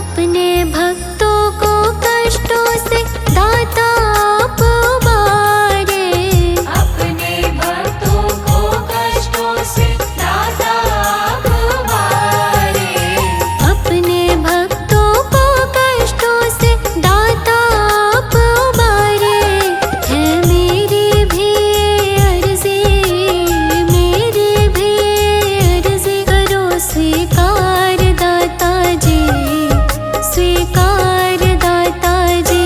अपने भक्तों को कष्टों से दाता आप उबारे। अपने भक्तों को कष्टों से दाता आप उबारे। अपने भक्तों को कष्टों से दाता आप उबारे। है मेरी भी अर्जी, मेरी भी अर्जी करो स्वीकार दाता जी, स्वीकार दाता जी।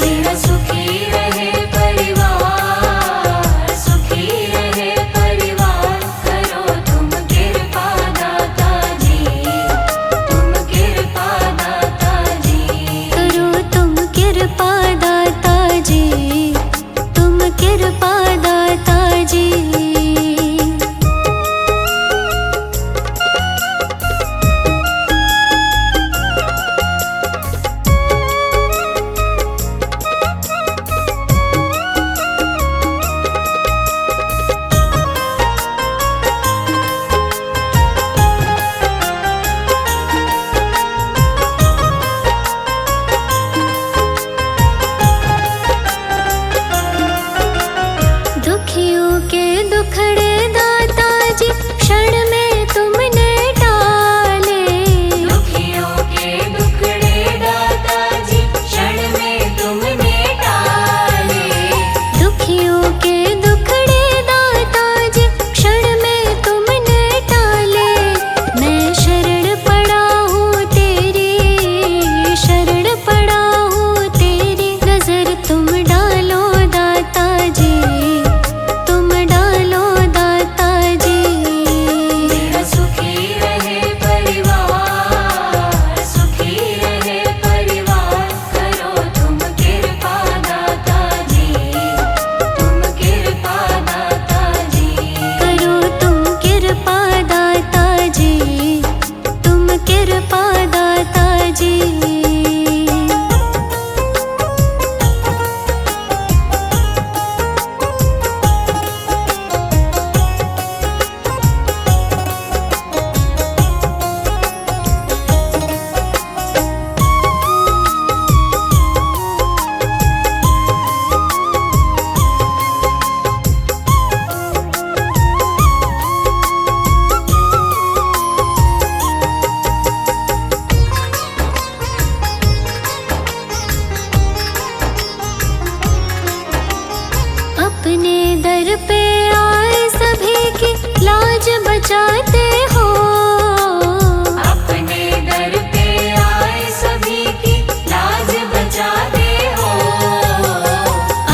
मेरा सुखी रहे परिवार, सुखी रहे परिवार, करो तुम कृपा दाता जी, तुम कृपा दाता जी। करो तुम कृपा दाता जी, तुम कृपा दाता जी। दुखियों के दुखड़े दाता जी क्षण में तुमने टाले। दुखियों के दुखड़े दाता जी क्षण में तुमने टाले। दुखियों के दुखड़े दाता जी क्षण में तुमने टाले। मैं शरण पड़ा हूँ तेरी, शरण पड़ा हूँ तेरी, नजर तुम डालो दाता जी, तुम डालो दाता जी। मेरा सुखी रहे परिवार, सुखी रहे परिवार, करो तुम कृपा दाता जी, तुम कृपा दाता जी। करो तुम कृपा दाता जी, तुम कृपा दाता जी। अपने दर पे आए सभी की लाज बचाते हो। अपने दर पे आए सभी की लाज बचाते हो।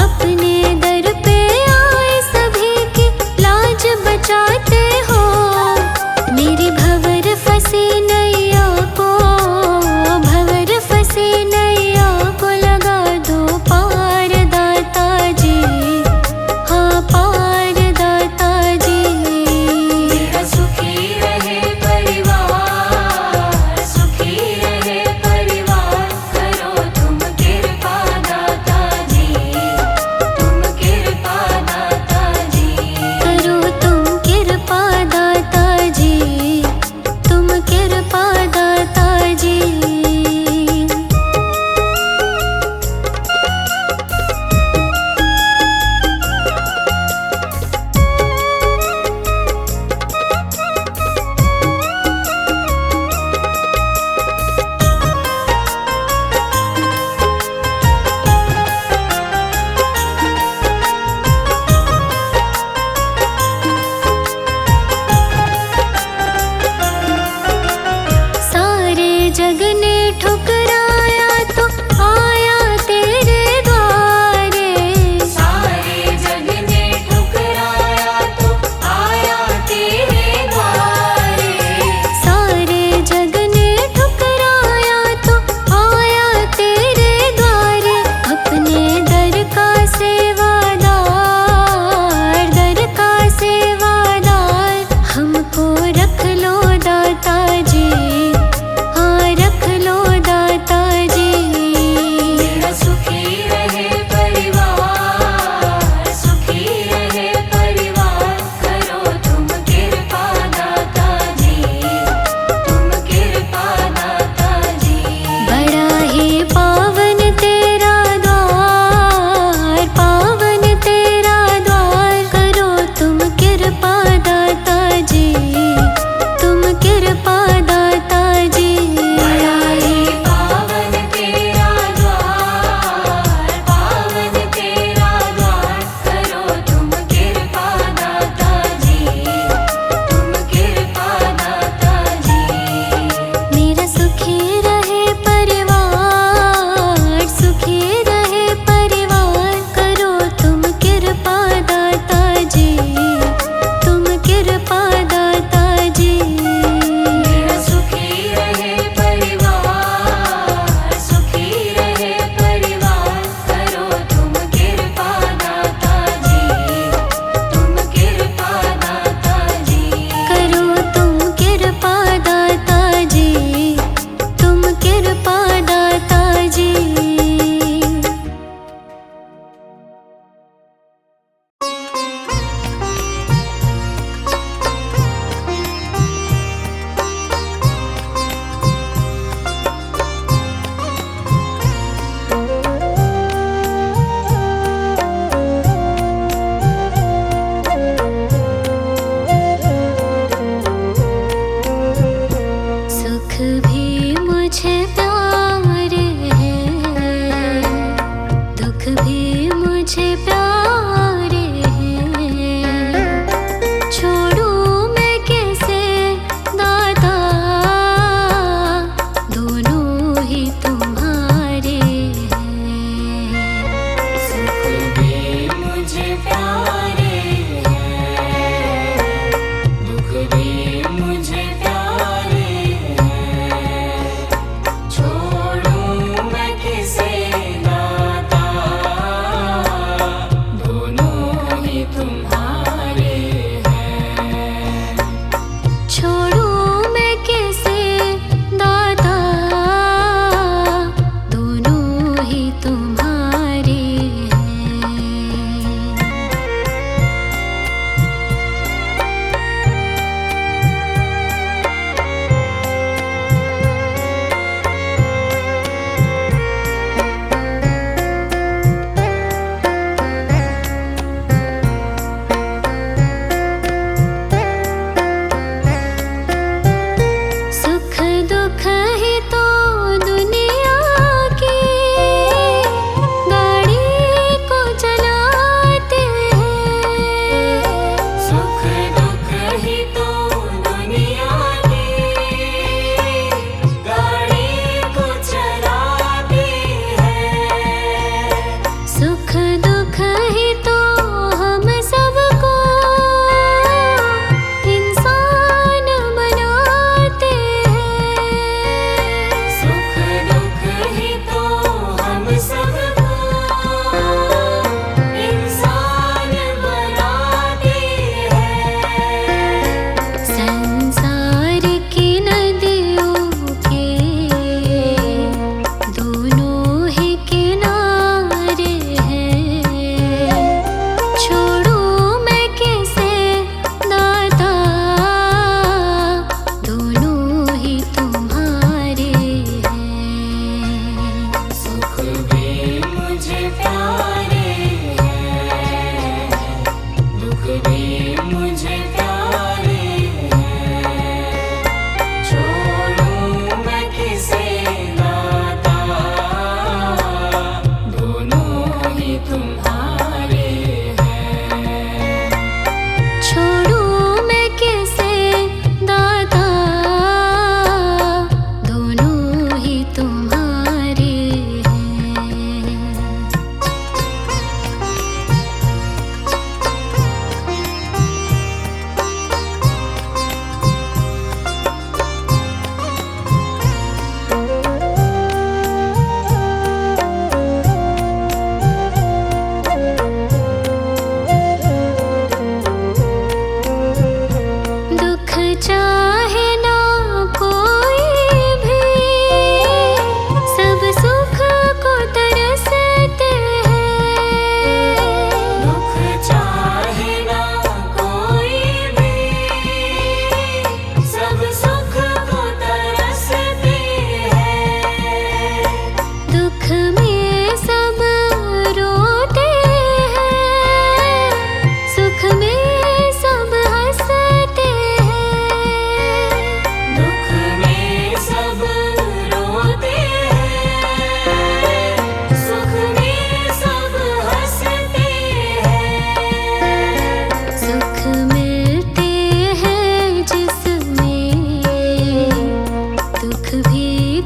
अपने दर पे आए सभी की लाज बचाते हो। मेरी भंवर फंसी नैया को, भंवर फंसी नैया को लगा दो पार दाता जी, हाँ पार दाता जी। मेरा सुखी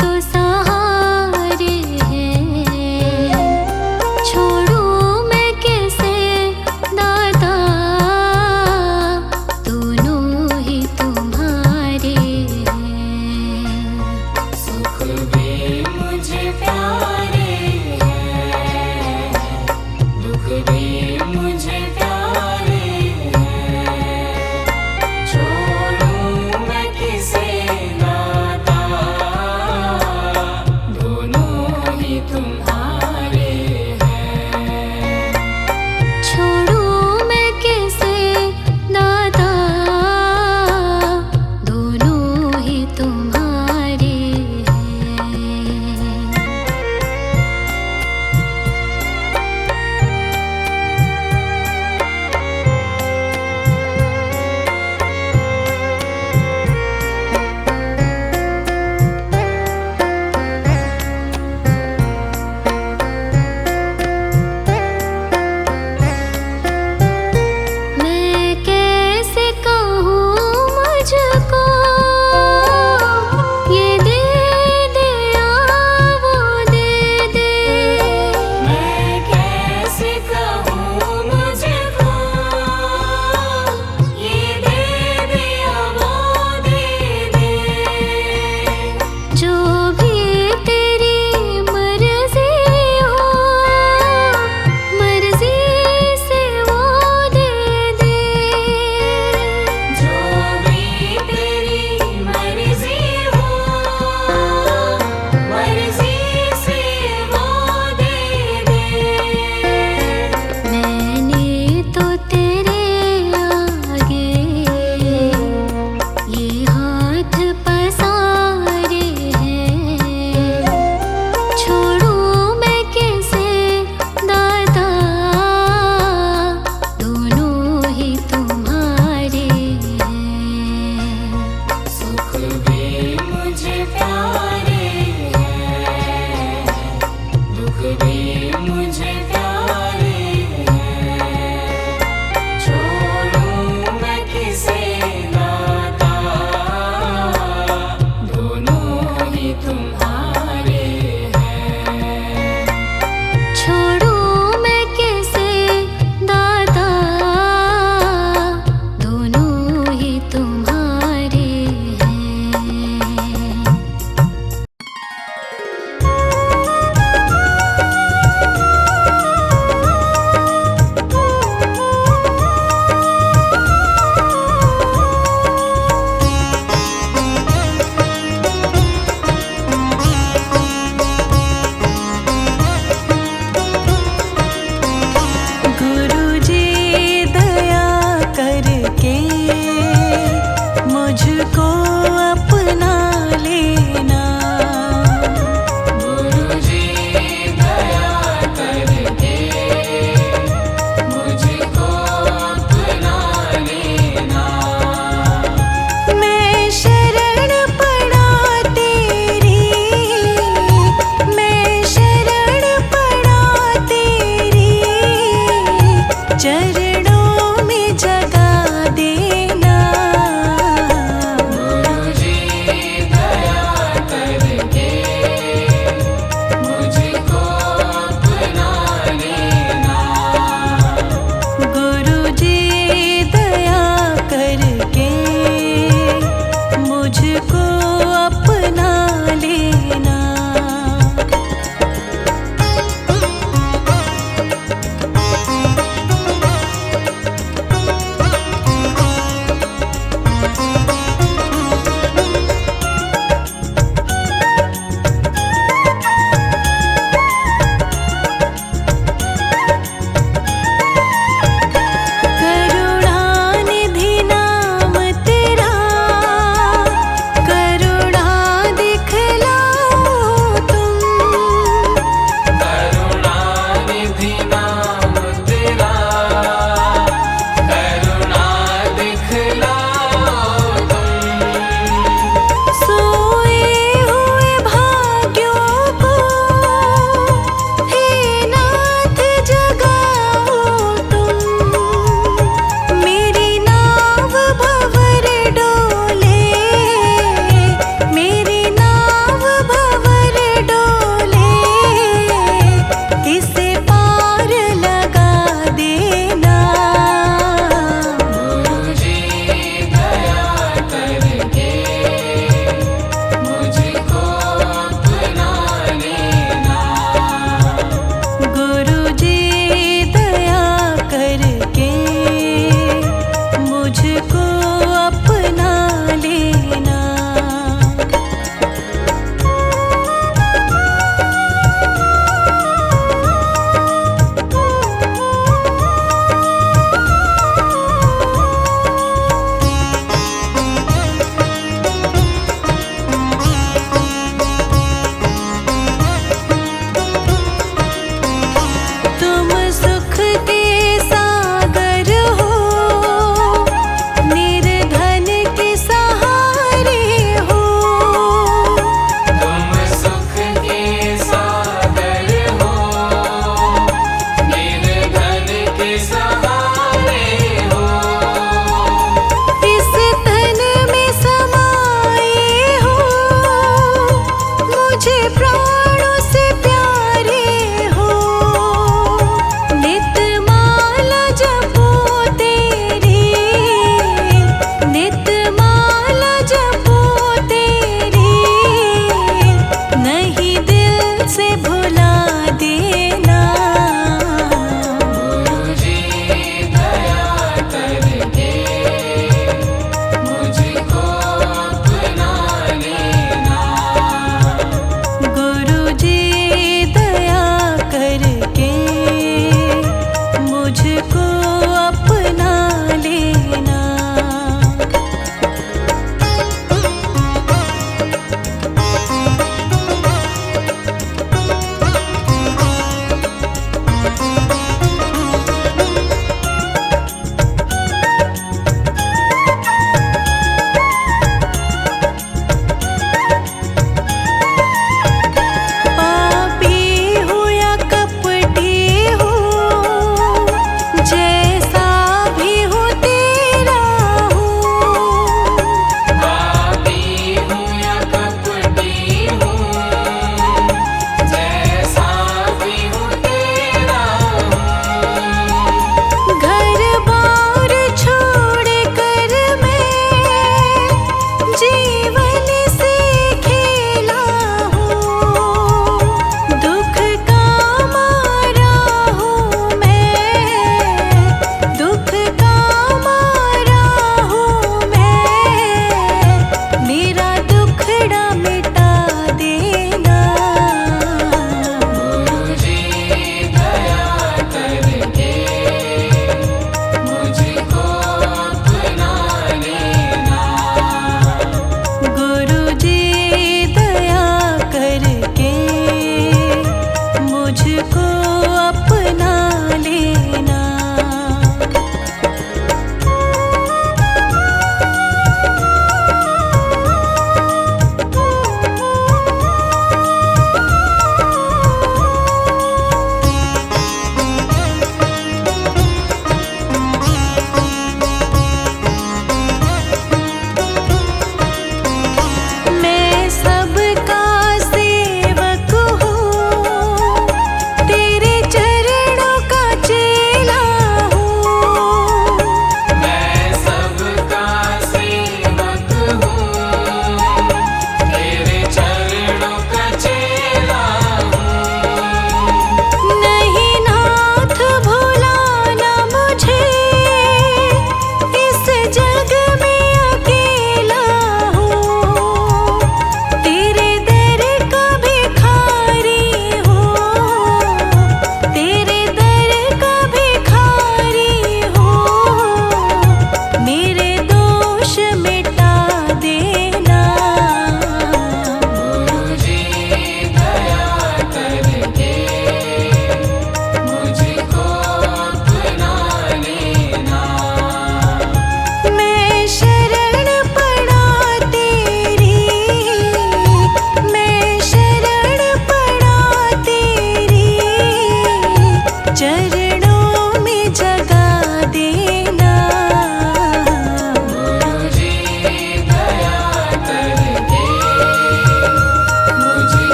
तो सहारे हैं। छोड़ूं मैं कैसे दाता, दोनों ही तुम्हारे हैं। सुख भी मुझे प्यारे हैं, दुख भी मुझे प्यारे हैं। छोड़ूं मैं किसे नाता, दोनों ही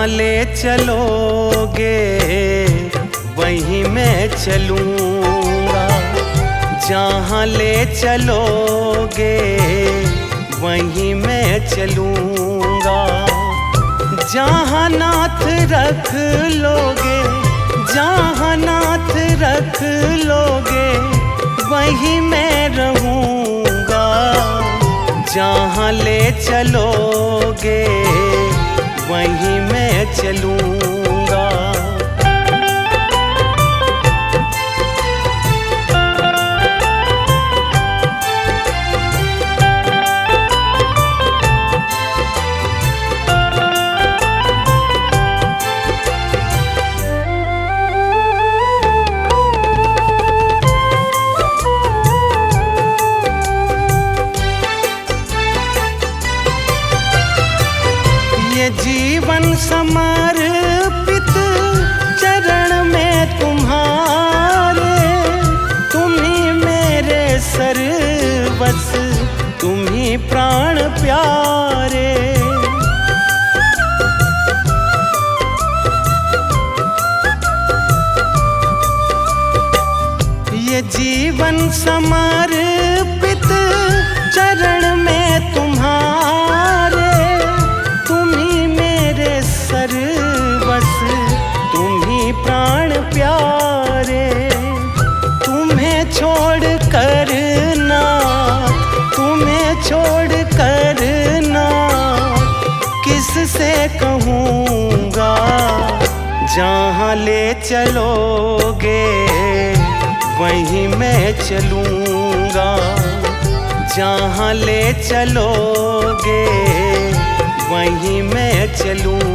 जहाँ ले चलोगे वहीं मैं चलूँगा, जहाँ ले चलोगे वहीं मैं चलूँगा। जहाँ नाथ रख लोगे, जहाँ नाथ रख लोगे वहीं मैं रहूँगा, जहाँ ले चलोगे वहीं मैं चलूँगा। ये जीवन समर्पित चरण में तुम्हारे, तुम ही मेरे सर्वस्व, तुम ही प्राण प्यारे। ये जीवन समर्पित चरण में तुम्हारे, सर्वस्व, तुम ही प्राण प्यारे। तुम्हें छोड़ कर ना, तुम्हें छोड़ कर ना किससे कहूँगा। जहाँ ले चलोगे वहीं मैं चलूँगा, जहाँ ले चलोगे वहीं मैं चलूँगा।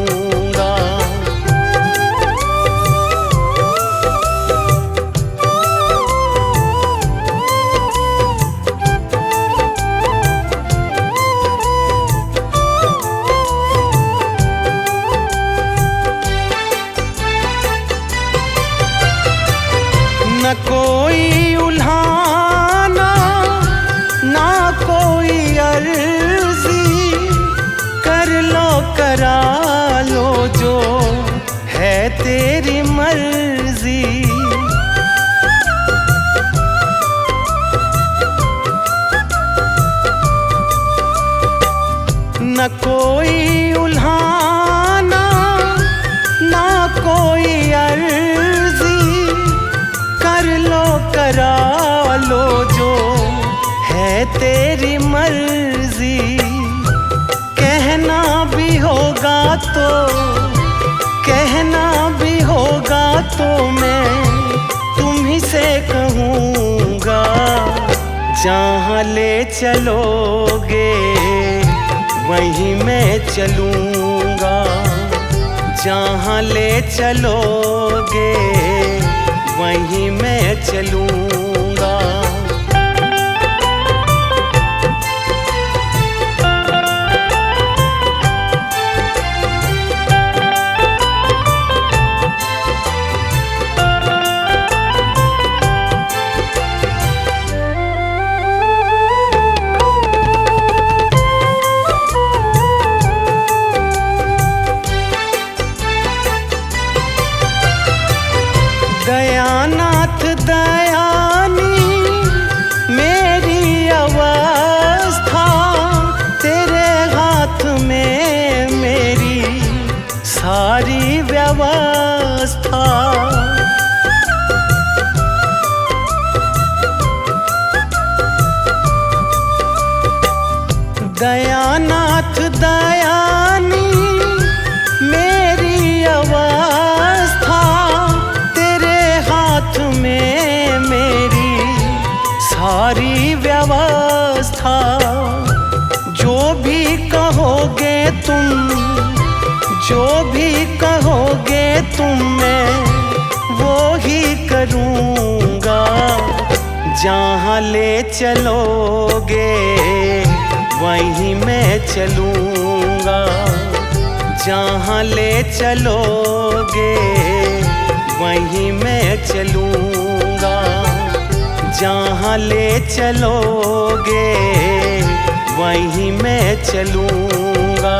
न कोई उल्हाना, ना कोई अर्जी, कर लो करा लो जो है तेरी मर्जी। न कोई उल्हाना, ना कोई अर्जी, कर लो करा लो जो है तेरी मर्जी। कहना भी होगा तो, कहना भी होगा तो मैं तुम ही से कहूँगा। जहाँ ले चलोगे वहीं मैं चलूँगा, जहाँ ले चलोगे वहीं मैं चलूँगा। दयानाथ दयानी मेरी अवस्था, तेरे हाथ में मेरी सारी व्यवस्था। दयानाथ दयानी मेरी अवस्था, हाथ में मेरी सारी व्यवस्था। जो भी कहोगे तुम, जो भी कहोगे तुम, मैं वो ही करूँगा। जहाँ ले चलोगे वहीं मैं चलूँगा, जहाँ ले चलोगे वहीं मैं चलूँगा, जहाँ ले चलोगे वहीं मैं चलूँगा।